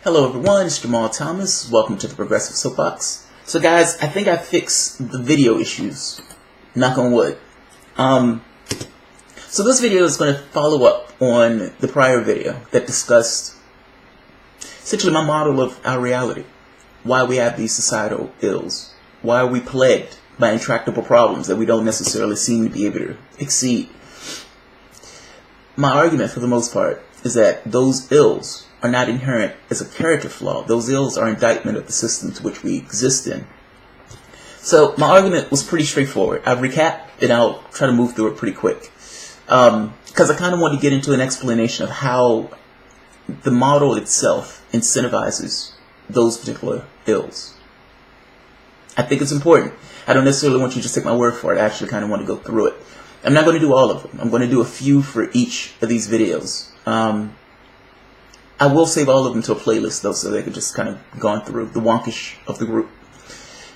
Hello everyone, it's Jamal Thomas. Welcome to the Progressive Soapbox. So guys, I think I fixed the video issues. Knock on wood. So this video is going to follow up on the prior video that discussed essentially my model of our reality. Why we have these societal ills. Why are we plagued by intractable problems that we don't necessarily seem to be able to exceed. My argument for the most part is that those ills are not inherent as a character flaw. Those ills are indictment of the system to which we exist in. So my argument was pretty straightforward. I'll recap and I'll try to move through it pretty quick. Because I kind of want to get into an explanation of how the model itself incentivizes those particular ills. I think it's important. I don't necessarily want you to just take my word for it. I actually kind of want to go through it. I'm not going to do all of them. I'm going to do a few for each of these videos. I will save all of them to a playlist though, so they could just kind of go on through the wonkish of the group.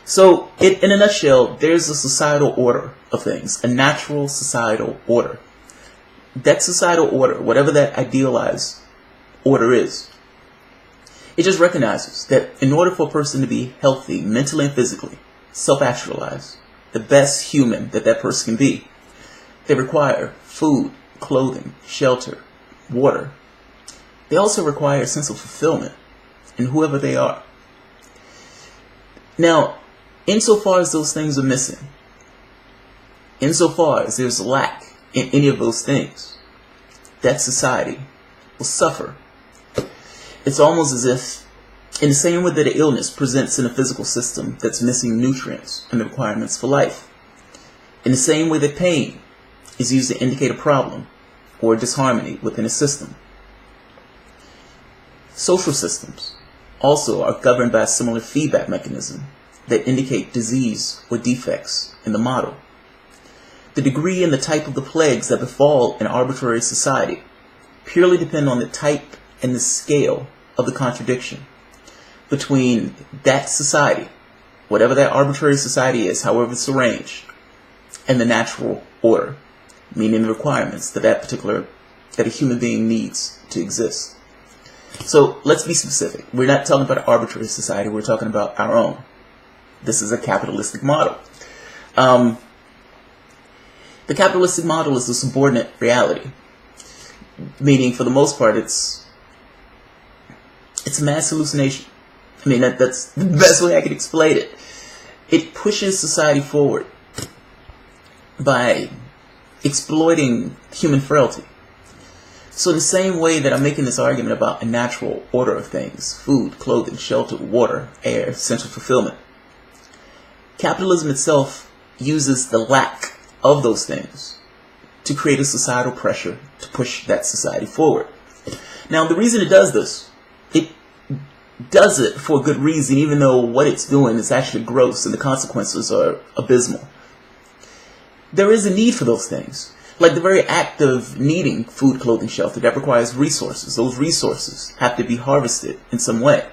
So, in a nutshell, there's a societal order of things, a natural societal order. That societal order, whatever that idealized order is, it just recognizes that in order for a person to be healthy, mentally and physically, self-actualized, the best human that that person can be, they require food, clothing, shelter, water. They also require a sense of fulfillment in whoever they are. Now, insofar as those things are missing, insofar as there's lack in any of those things, that society will suffer. It's almost as if, in the same way that an illness presents in a physical system that's missing nutrients and the requirements for life, in the same way that pain is used to indicate a problem or a disharmony within a system, social systems also are governed by a similar feedback mechanism that indicate disease or defects in the model. The degree and the type of the plagues that befall an arbitrary society purely depend on the type and the scale of the contradiction between that society, whatever that arbitrary society is, however it's arranged, and the natural order, meaning the requirements that that a human being needs to exist. So let's be specific. We're not talking about an arbitrary society. We're talking about our own. This is a capitalistic model. The capitalistic model is a subordinate reality, meaning for the most part it's a mass hallucination. I mean, that's the best way I could explain it. It pushes society forward by exploiting human frailty. So in the same way that I'm making this argument about a natural order of things, food, clothing, shelter, water, air, essential fulfillment, capitalism itself uses the lack of those things to create a societal pressure to push that society forward. Now, the reason it does this, it does it for a good reason, even though what it's doing is actually gross and the consequences are abysmal. There is a need for those things. Like the very act of needing food, clothing, shelter, that requires resources. Those resources have to be harvested in some way.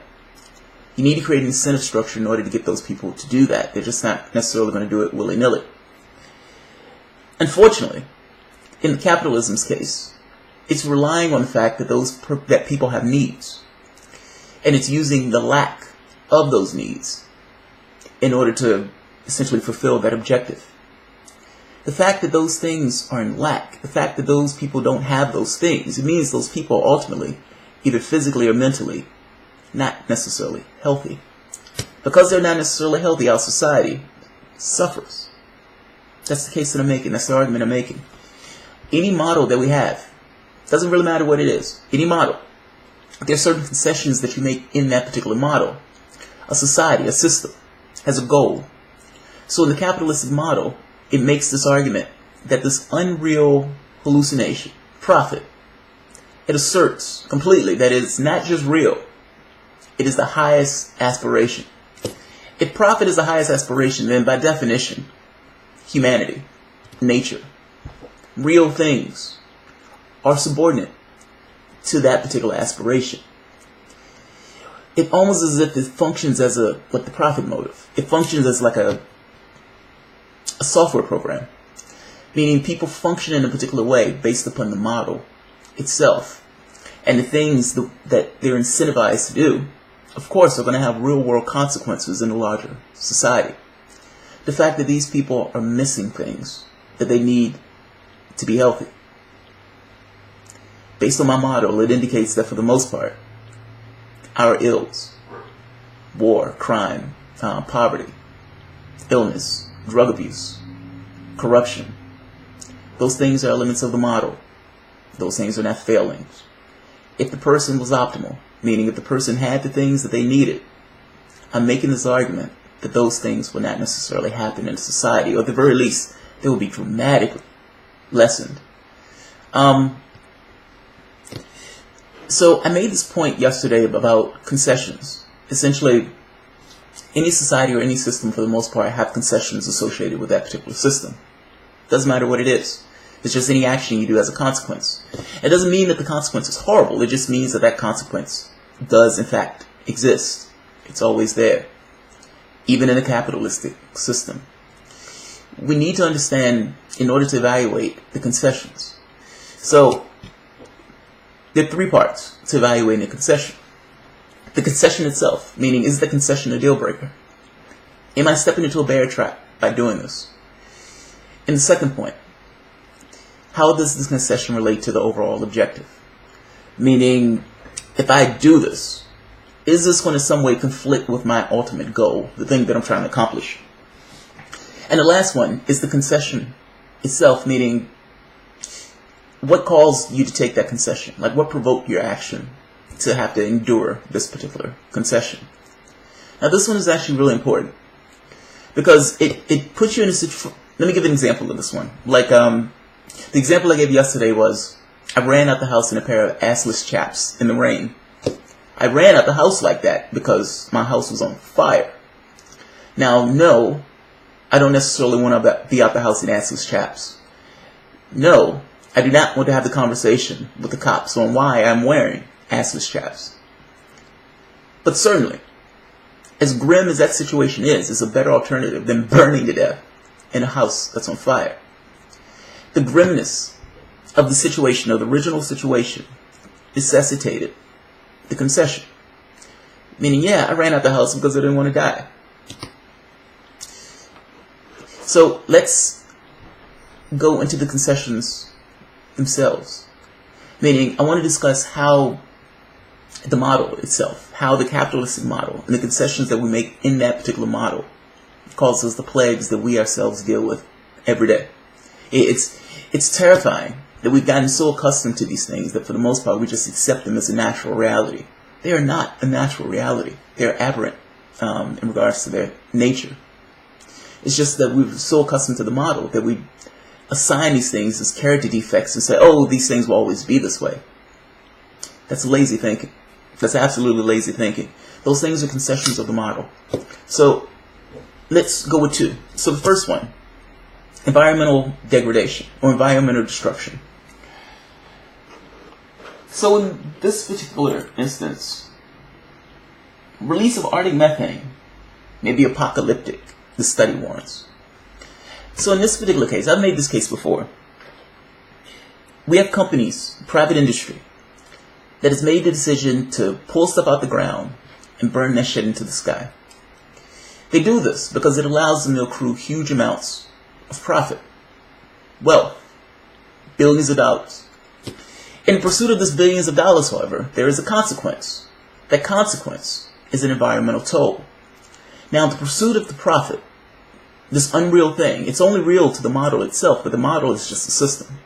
You need to create an incentive structure in order to get those people to do that. They're just not necessarily going to do it willy-nilly. Unfortunately, in capitalism's case, it's relying on the fact that that people have needs. And it's using the lack of those needs in order to essentially fulfill that objective. The fact that those things are in lack, the fact that those people don't have those things, it means those people are ultimately, either physically or mentally, not necessarily healthy. Because they're not necessarily healthy, our society suffers. That's the case that I'm making. That's the argument I'm making. Any model that we have, doesn't really matter what it is, any model, there are certain concessions that you make in that particular model. A society, a system, has a goal. So in the capitalistic model, it makes this argument that this unreal hallucination, profit, it asserts completely that it's not just real, it is the highest aspiration. If profit is the highest aspiration, then by definition, humanity, nature, real things are subordinate to that particular aspiration. It almost as if it functions as like the profit motive. It functions as like a software program, meaning people function in a particular way based upon the model itself. And the things that they're incentivized to do, of course, are going to have real-world consequences in the larger society. The fact that these people are missing things that they need to be healthy. Based on my model, it indicates that for the most part, our ills, war, crime, poverty, illness, drug abuse, corruption, those things are elements of the model. Those things are not failings. If the person was optimal, meaning if the person had the things that they needed, I'm making this argument that those things would not necessarily happen in society, or at the very least, they would be dramatically lessened. So I made this point yesterday about concessions. Essentially, any society or any system, for the most part, have concessions associated with that particular system. Doesn't matter what it is. It's just any action you do as a consequence. It doesn't mean that the consequence is horrible. It just means that that consequence does, in fact, exist. It's always there, even in a capitalistic system. We need to understand, in order to evaluate, the concessions. So, there are three parts to evaluating a concession. The concession itself, meaning, is the concession a deal breaker? Am I stepping into a bear trap by doing this? And the second point, how does this concession relate to the overall objective? Meaning, if I do this, is this going to some way conflict with my ultimate goal, the thing that I'm trying to accomplish? And the last one is the concession itself, meaning, what caused you to take that concession? Like, what provoked your action to have to endure this particular concession? Now, this one is actually really important because it puts you in a situation. Let me give an example of this one. Like, the example I gave yesterday was, I ran out the house in a pair of assless chaps in the rain. I ran out the house like that because my house was on fire. Now, no, I don't necessarily want to be out the house in assless chaps. No, I do not want to have the conversation with the cops on why I'm wearing assless chaps. But certainly, as grim as that situation is, it's a better alternative than burning to death in a house that's on fire. The grimness of the situation, of the original situation, necessitated the concession. Meaning, yeah, I ran out the house because I didn't want to die. So let's go into the concessions themselves. Meaning, I want to discuss how the model itself, how the capitalistic model and the concessions that we make in that particular model causes the plagues that we ourselves deal with every day. It's terrifying that we've gotten so accustomed to these things that for the most part we just accept them as a natural reality. They are not a natural reality. They're aberrant in regards to their nature. It's just that we're so accustomed to the model that we assign these things as character defects and say, oh, these things will always be this way. That's lazy thinking. That's absolutely lazy thinking. Those things are concessions of the model. So let's go with two. So the first one, environmental degradation or environmental destruction. So in this particular instance, release of Arctic methane may be apocalyptic, the study warrants. So in this particular case, I've made this case before. We have companies, private industry, that has made the decision to pull stuff out the ground and burn that shit into the sky. They do this because it allows them to accrue huge amounts of profit, wealth, billions of dollars. In pursuit of this billions of dollars, however, there is a consequence. That consequence is an environmental toll. Now, the pursuit of the profit, this unreal thing, it's only real to the model itself, but the model is just a system.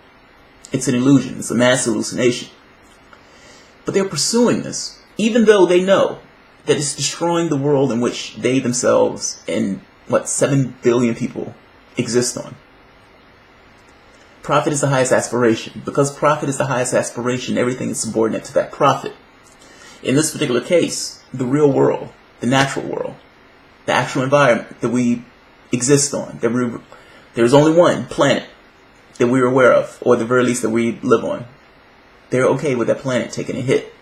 It's an illusion. It's a mass hallucination. But they're pursuing this, even though they know that it's destroying the world in which they themselves and, 7 billion people exist on. Profit is the highest aspiration. Because profit is the highest aspiration, everything is subordinate to that profit. In this particular case, the real world, the natural world, the actual environment that we exist on, there's only one planet that we're aware of, or at the very least that we live on. They're okay with that planet taking a hit,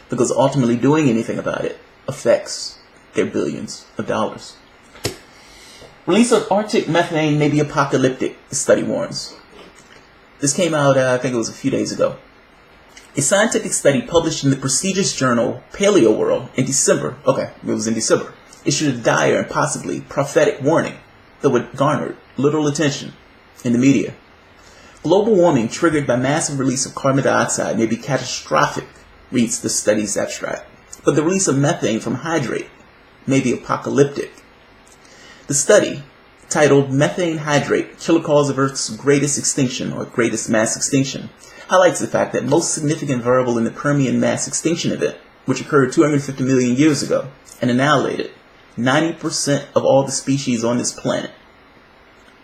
because ultimately doing anything about it affects their billions of dollars. Release of Arctic methane may be apocalyptic, the study warns. This came out, I think it was a few days ago. A scientific study published in the prestigious journal Paleo World in December, issued a dire and possibly prophetic warning that would garner little attention in the media. Global warming triggered by massive release of carbon dioxide may be catastrophic, reads the study's abstract, but the release of methane from hydrate may be apocalyptic. The study, titled Methane Hydrate, Killer Cause of Earth's Greatest Extinction or Greatest Mass Extinction, highlights the fact that most significant variable in the Permian mass extinction event, which occurred 250 million years ago and annihilated 90% of all the species on this planet,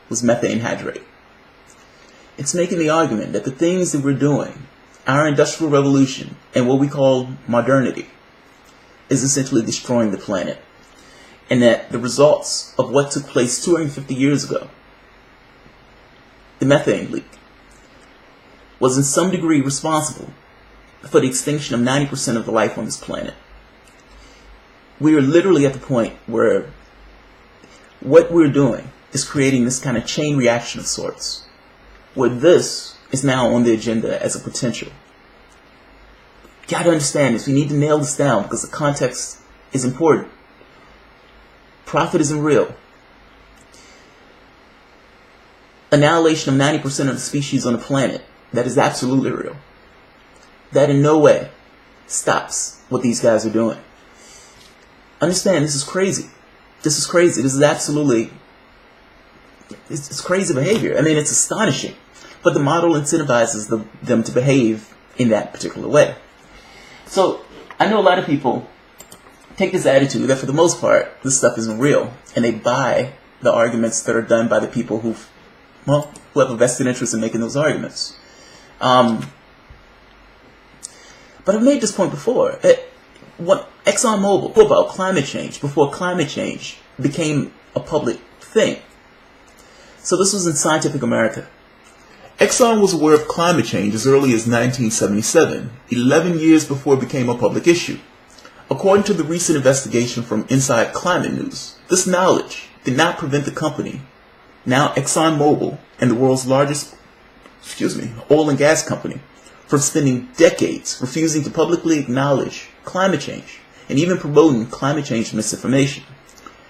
was methane hydrate. It's making the argument that the things that we're doing, our industrial revolution and what we call modernity, is essentially destroying the planet. And that the results of what took place 250 years ago, the methane leak, was in some degree responsible for the extinction of 90% of the life on this planet. We are literally at the point where what we're doing is creating this kind of chain reaction of sorts, where this is now on the agenda as a potential. You gotta understand this. We need to nail this down because the context is important. Profit isn't real. Annihilation of 90% of the species on the planet, that is absolutely real. That in no way stops what these guys are doing. Understand, this is crazy. This is crazy. This is absolutely, it's crazy behavior. I mean, it's astonishing. But the model incentivizes them to behave in that particular way. So, I know a lot of people take this attitude that for the most part, this stuff isn't real. And they buy the arguments that are done by the people who have a vested interest in making those arguments. But I've made this point before. What ExxonMobil about climate change, before climate change became a public thing. So this was in Scientific America. Exxon was aware of climate change as early as 1977, 11 years before it became a public issue. According to the recent investigation from Inside Climate News, this knowledge did not prevent the company, now ExxonMobil and the world's largest oil and gas company, from spending decades refusing to publicly acknowledge climate change and even promoting climate change misinformation,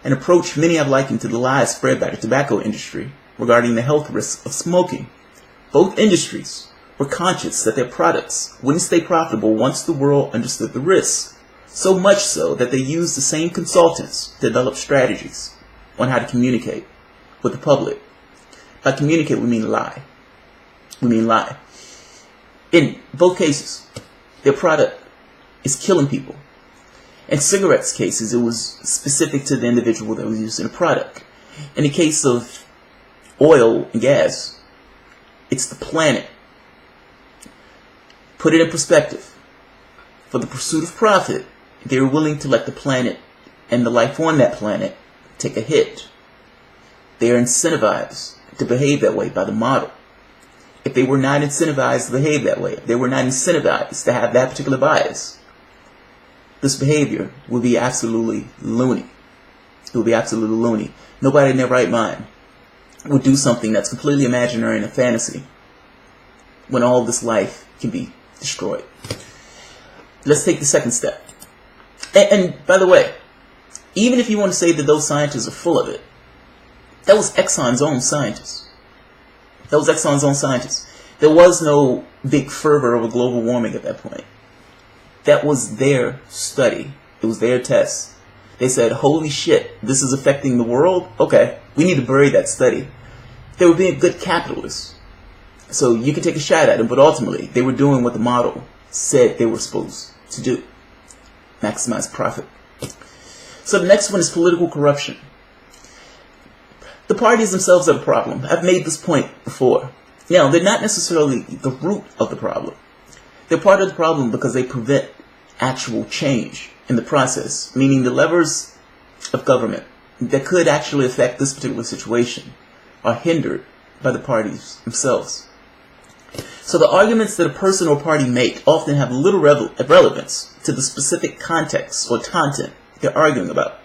an approach many have likened to the lies spread by the tobacco industry regarding the health risks of smoking. Both industries were conscious that their products wouldn't stay profitable once the world understood the risks, so much so that they used the same consultants to develop strategies on how to communicate with the public. By communicate, we mean lie. In both cases, their product is killing people. In cigarettes cases, it was specific to the individual that was using the product. In the case of oil and gas, it's the planet. Put it in perspective. For the pursuit of profit, they were willing to let the planet and the life on that planet take a hit. They are incentivized to behave that way by the model. If they were not incentivized to behave that way, if they were not incentivized to have that particular bias, this behavior would be absolutely loony. It would be absolutely loony. Nobody in their right mind would do something that's completely imaginary and a fantasy when all of this life can be destroyed. Let's take the second step. And by the way, even if you want to say that those scientists are full of it, that was Exxon's own scientists. There was no big fervor over global warming at that point. That was their study. It was their test. They said, holy shit, this is affecting the world? Okay, we need to bury that study. They were being good capitalists. So you can take a shot at them, but ultimately they were doing what the model said they were supposed to do. Maximize profit. So the next one is political corruption. The parties themselves are the problem. I've made this point before. Now, they're not necessarily the root of the problem. They're part of the problem because they prevent actual change in the process, meaning the levers of government that could actually affect this particular situation are hindered by the parties themselves. So the arguments that a person or party make often have little relevance to the specific context or content they're arguing about.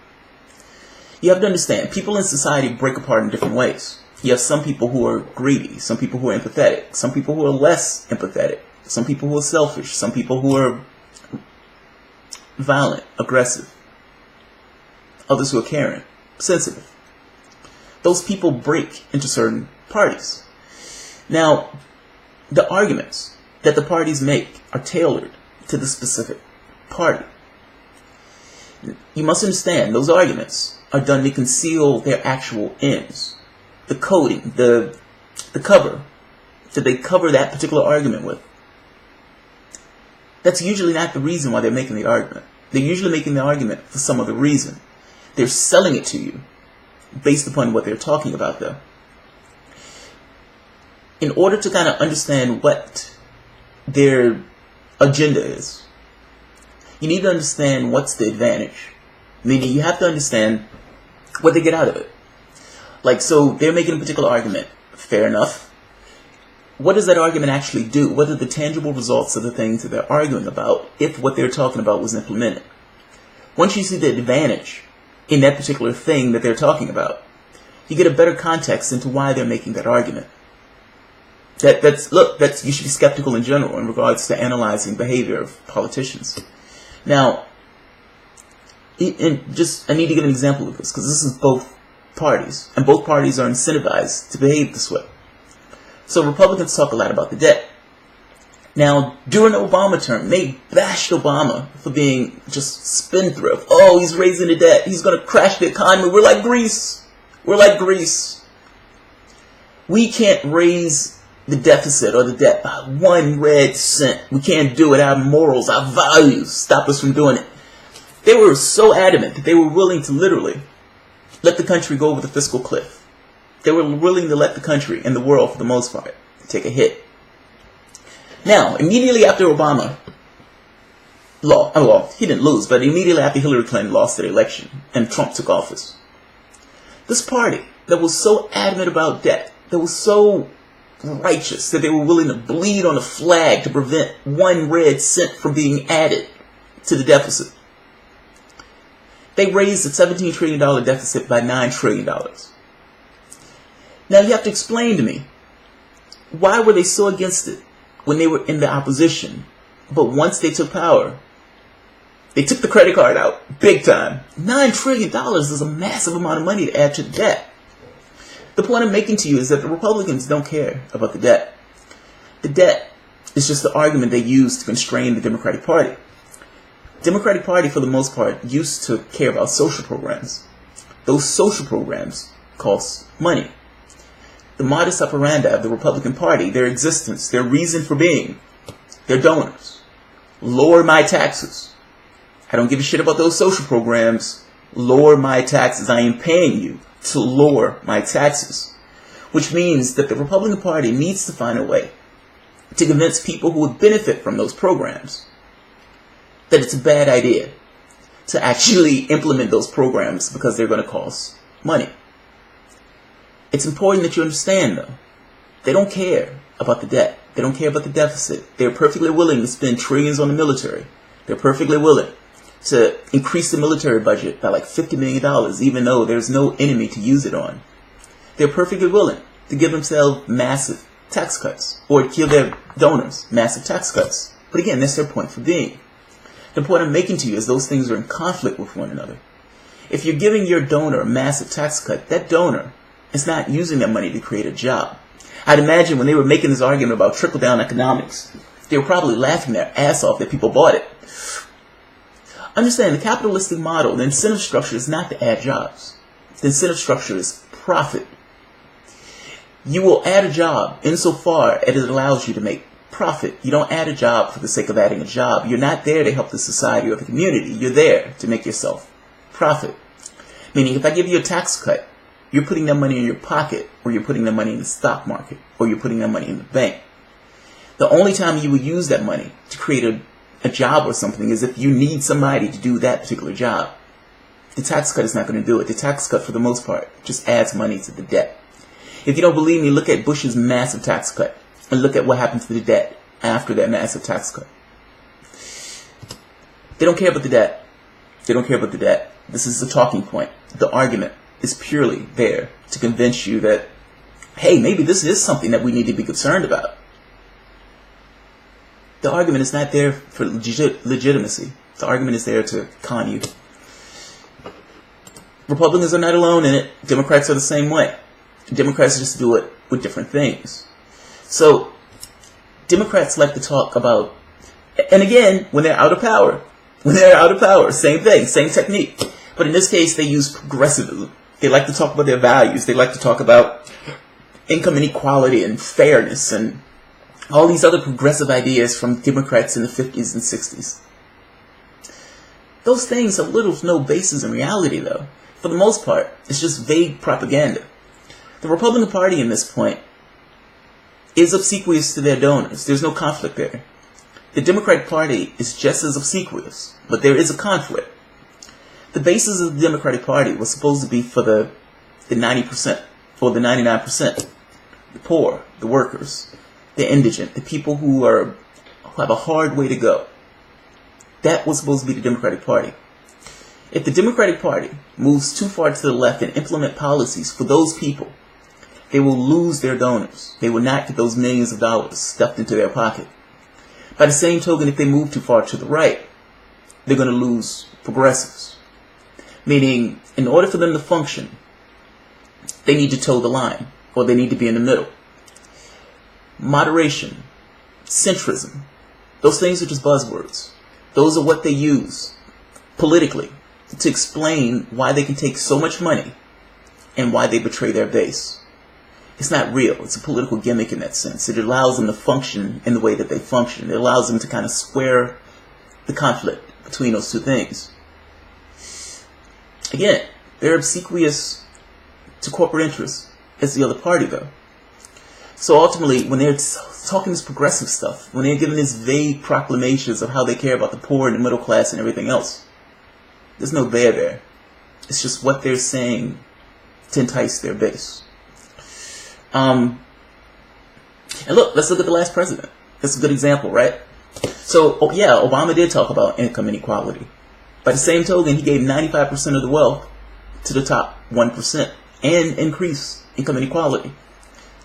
You have to understand, people in society break apart in different ways. You have some people who are greedy, some people who are empathetic, some people who are less empathetic, some people who are selfish, some people who are violent, aggressive, others who are caring, sensitive. Those people break into certain parties. Now, the arguments that the parties make are tailored to the specific party. You must understand, those arguments are done to conceal their actual ends. The coding, the cover that they cover that particular argument with. That's usually not the reason why they're making the argument. They're usually making the argument for some other reason. They're selling it to you based upon what they're talking about, though. In order to kind of understand what their agenda is, you need to understand what's the advantage. Meaning you have to understand what they get out of it. Like, so they're making a particular argument. Fair enough. What does that argument actually do? What are the tangible results of the things that they're arguing about if what they're talking about was implemented? Once you see the advantage in that particular thing that they're talking about, you get a better context into why they're making that argument. You should be skeptical in general in regards to analyzing behavior of politicians. Now, I need to give an example of this, because this is both parties, and both parties are incentivized to behave this way. So Republicans talk a lot about the debt. Now, during the Obama term, they bashed Obama for being just spendthrift. Oh, he's raising the debt. He's going to crash the economy. We're like Greece. We're like Greece. We can't raise the deficit or the debt by 1 red cent. We can't do it. Our morals, our values stop us from doing it. They were so adamant that they were willing to literally let the country go over the fiscal cliff. They were willing to let the country and the world, for the most part, take a hit. Now, immediately after Obama, he didn't lose, but immediately after Hillary Clinton lost the election and Trump took office, this party that was so adamant about debt, that was so righteous that they were willing to bleed on a flag to prevent 1 red cent from being added to the deficit, they raised the $17 trillion deficit by $9 trillion. Now you have to explain to me, why were they so against it when they were in the opposition? But once they took power, they took the credit card out, big time. $9 trillion is a massive amount of money to add to the debt. The point I'm making to you is that the Republicans don't care about the debt. The debt is just the argument they use to constrain the Democratic Party. The Democratic Party, for the most part, used to care about social programs. Those social programs cost money. The modus operandi of the Republican Party, their existence, their reason for being, their donors. Lower my taxes. I don't give a shit about those social programs. Lower my taxes. I am paying you to lower my taxes. Which means that the Republican Party needs to find a way to convince people who would benefit from those programs that it's a bad idea to actually implement those programs because they're going to cost money. It's important that you understand, though, they don't care about the debt. They don't care about the deficit. They're perfectly willing to spend trillions on the military. They're perfectly willing to increase the military budget by like $50 million, even though there's no enemy to use it on. They're perfectly willing to give themselves massive tax cuts, or to give their donors massive tax cuts. But again, that's their point for being. The point I'm making to you is those things are in conflict with one another. If you're giving your donor a massive tax cut, that donor is not using that money to create a job. I'd imagine when they were making this argument about trickle-down economics, they were probably laughing their ass off that people bought it. Understand, the capitalistic model, the incentive structure is not to add jobs. The incentive structure is profit. You will add a job insofar as it allows you to make profit. You don't add a job for the sake of adding a job. You're not there to help the society or the community. You're there to make yourself profit. Meaning, if I give you a tax cut, you're putting that money in your pocket, or you're putting that money in the stock market, or you're putting that money in the bank. The only time you would use that money to create a job or something is if you need somebody to do that particular job. The tax cut is not going to do it. The tax cut, for the most part, just adds money to the debt. If you don't believe me, look at Bush's massive tax cut, and look at what happened to the debt after that massive tax cut. They don't care about the debt. They don't care about the debt. This is the talking point. The argument is purely there to convince you that, hey, maybe this is something that we need to be concerned about. The argument is not there for legitimacy. The argument is there to con you. Republicans are not alone in it. Democrats are the same way. Democrats just do it with different things. So, Democrats like to talk about, and again, when they're out of power, same thing, same technique. But in this case, they use progressivism. They like to talk about their values. They like to talk about income inequality and fairness and all these other progressive ideas from Democrats in the 50s and 60s. Those things have little to no basis in reality, though. For the most part, it's just vague propaganda. The Republican Party in this point is obsequious to their donors. There's no conflict there. The Democratic Party is just as obsequious, but there is a conflict. The basis of the Democratic Party was supposed to be for the 90%, or the 99%. The poor, the workers, the indigent, the people who have a hard way to go. That was supposed to be the Democratic Party. If the Democratic Party moves too far to the left and implement policies for those people, they will lose their donors. They will not get those millions of dollars stuffed into their pocket. By the same token, if they move too far to the right, they're going to lose progressives. Meaning, in order for them to function, they need to toe the line, or they need to be in the middle. Moderation, centrism, those things are just buzzwords. Those are what they use politically to explain why they can take so much money and why they betray their base. It's not real. It's a political gimmick in that sense. It allows them to function in the way that they function. It allows them to kind of square the conflict between those two things. Again, they're obsequious to corporate interests as the other party, though. So ultimately, when they're talking this progressive stuff, when they're giving these vague proclamations of how they care about the poor and the middle class and everything else, there's no there. It's just what they're saying to entice their base. And look, let's look at the last president. That's a good example, right? So, yeah, Obama did talk about income inequality. By the same token, he gave 95% of the wealth to the top 1% and increased income inequality.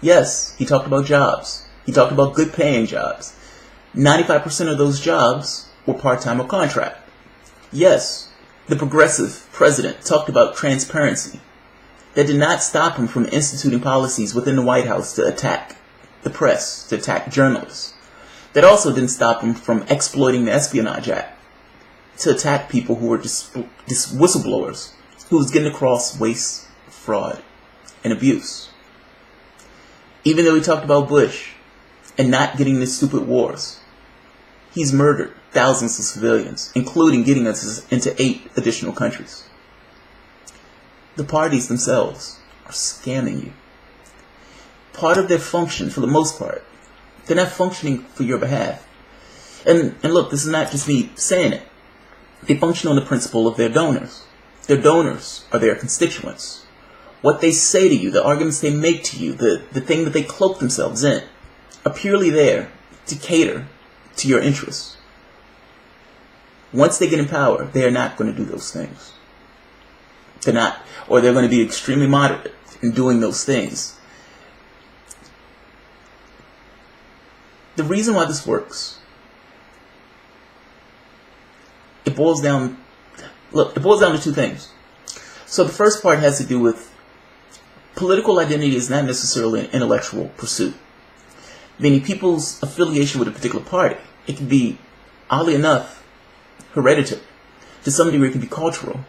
Yes, he talked about jobs. He talked about good paying jobs. 95% of those jobs were part-time or contract. Yes, the progressive president talked about transparency. That did not stop him from instituting policies within the White House to attack the press, to attack journalists. That also didn't stop him from exploiting the Espionage Act to attack people who were just whistleblowers, who was getting across waste, fraud, and abuse. Even though he talked about Bush and not getting into stupid wars, he's murdered thousands of civilians, including getting us into 8 additional countries. The parties themselves are scamming you. Part of their function, for the most part, they're not functioning for your behalf. And look, this is not just me saying it. They function on the principle of their donors. Their donors are their constituents. What they say to you, the arguments they make to you, the thing that they cloak themselves in, are purely there to cater to your interests. Once they get in power, they are not going to do those things. They're not, or they're going to be extremely moderate in doing those things. The reason why this works, it boils down to 2 things. So the first part has to do with political identity is not necessarily an intellectual pursuit. Meaning people's affiliation with a particular party, it can be, oddly enough, hereditary. To some degree, it can be cultural.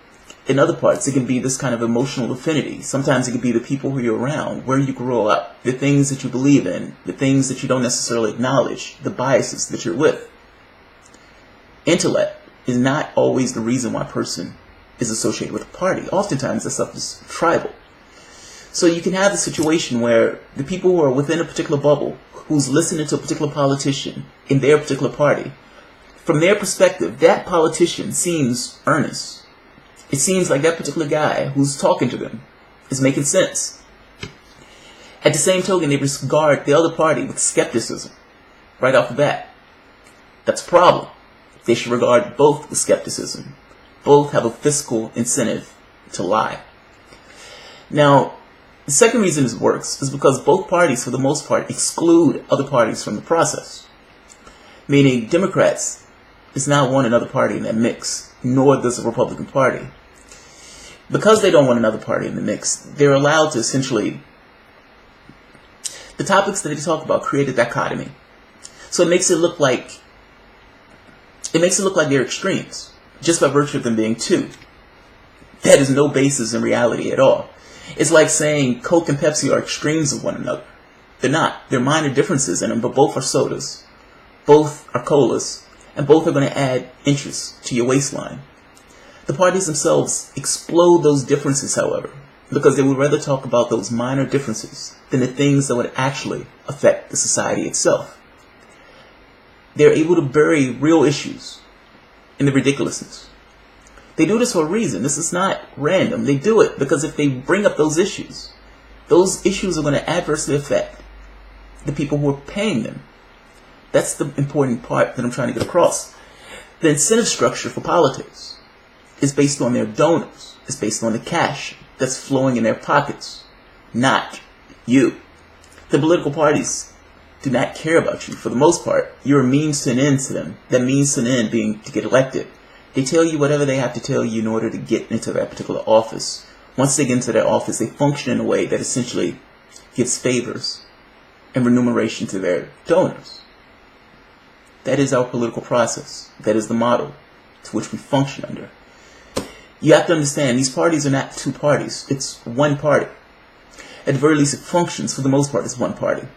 In other parts, it can be this kind of emotional affinity. Sometimes it can be the people who you're around, where you grow up, the things that you believe in, the things that you don't necessarily acknowledge, the biases that you're with. Intellect is not always the reason why a person is associated with a party. Oftentimes, that stuff is tribal. So you can have a situation where the people who are within a particular bubble, who's listening to a particular politician in their particular party, from their perspective, that politician seems earnest. It seems like that particular guy who's talking to them is making sense. At the same token, they regard the other party with skepticism right off the bat. That's a problem. They should regard both with skepticism. Both have a fiscal incentive to lie. Now, the second reason this works is because both parties, for the most part, exclude other parties from the process. Meaning Democrats does not want another party in that mix, nor does the Republican Party. Because they don't want another party in the mix, they're allowed to essentially, the topics that they talk about create a dichotomy. So it makes it look like they're extremes, just by virtue of them being two. That is no basis in reality at all. It's like saying Coke and Pepsi are extremes of one another. They're not. There are minor differences in them, but both are sodas. Both are colas. And both are going to add inches to your waistline. The parties themselves explode those differences, however, because they would rather talk about those minor differences than the things that would actually affect the society itself. They're able to bury real issues in the ridiculousness. They do this for a reason. This is not random. They do it because if they bring up those issues are going to adversely affect the people who are paying them. That's the important part that I'm trying to get across. The incentive structure for politics is based on their donors. It's based on the cash that's flowing in their pockets, not you. The political parties do not care about you for the most part. You're a means to an end to them. That means to an end being to get elected. They tell you whatever they have to tell you in order to get into that particular office. Once they get into that office, they function in a way that essentially gives favors and remuneration to their donors. That is our political process. That is the model to which we function under. You have to understand, these parties are not two parties. It's one party. At the very least, it functions for the most part as one party.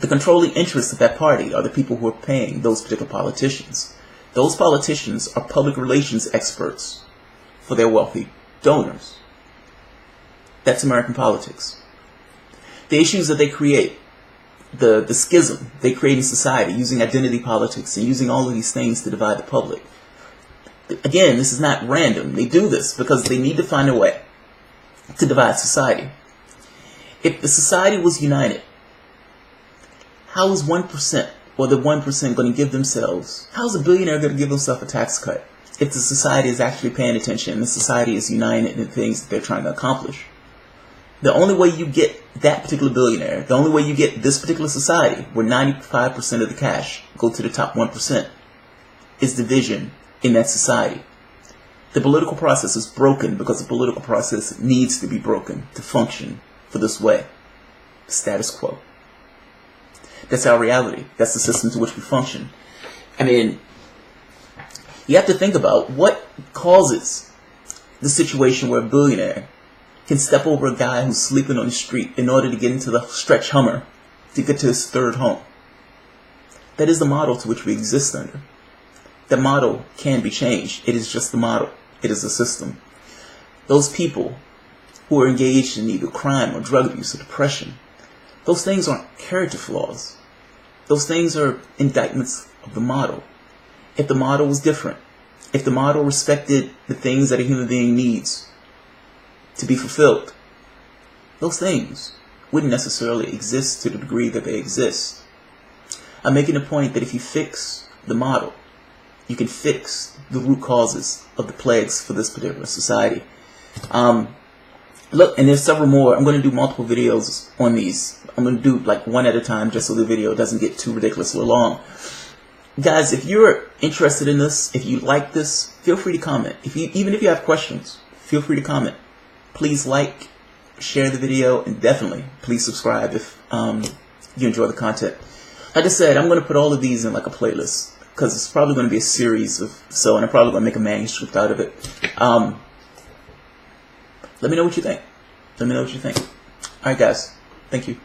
The controlling interests of that party are the people who are paying those particular politicians. Those politicians are public relations experts for their wealthy donors. That's American politics. The issues that they create, the schism they create in society using identity politics and using all of these things to divide the public. Again, this is not random. They do this because they need to find a way to divide society. If the society was united, how is 1% or the 1% going to give themselves, how is a billionaire going to give himself a tax cut if the society is actually paying attention and the society is united in the things that they're trying to accomplish? The only way you get that particular billionaire, the only way you get this particular society where 95% of the cash go to the top 1% is division in that society. The political process is broken because the political process needs to be broken to function for this way. Status quo. That's our reality. That's the system to which we function. I mean, you have to think about what causes the situation where a billionaire can step over a guy who's sleeping on the street in order to get into the stretch Hummer to get to his third home. That is the model to which we exist under. The model can be changed. It is just the model. It is a system. Those people who are engaged in either crime or drug abuse or depression, those things aren't character flaws. Those things are indictments of the model. If the model was different, if the model respected the things that a human being needs to be fulfilled, those things wouldn't necessarily exist to the degree that they exist. I'm making the point that if you fix the model, you can fix the root causes of the plagues for this particular society. Look, and there's several more. I'm going to do multiple videos on these. I'm going to do like one at a time just so the video doesn't get too ridiculously long. Guys, if you're interested in this, if you like this, feel free to comment. Even if you have questions, feel free to comment. Please like, share the video, and definitely please subscribe if you enjoy the content. Like I said, I'm going to put all of these in like a playlist because it's probably going to be a series of and I'm probably going to make a manuscript out of it. Let me know what you think. Let me know what you think. Alright guys, thank you.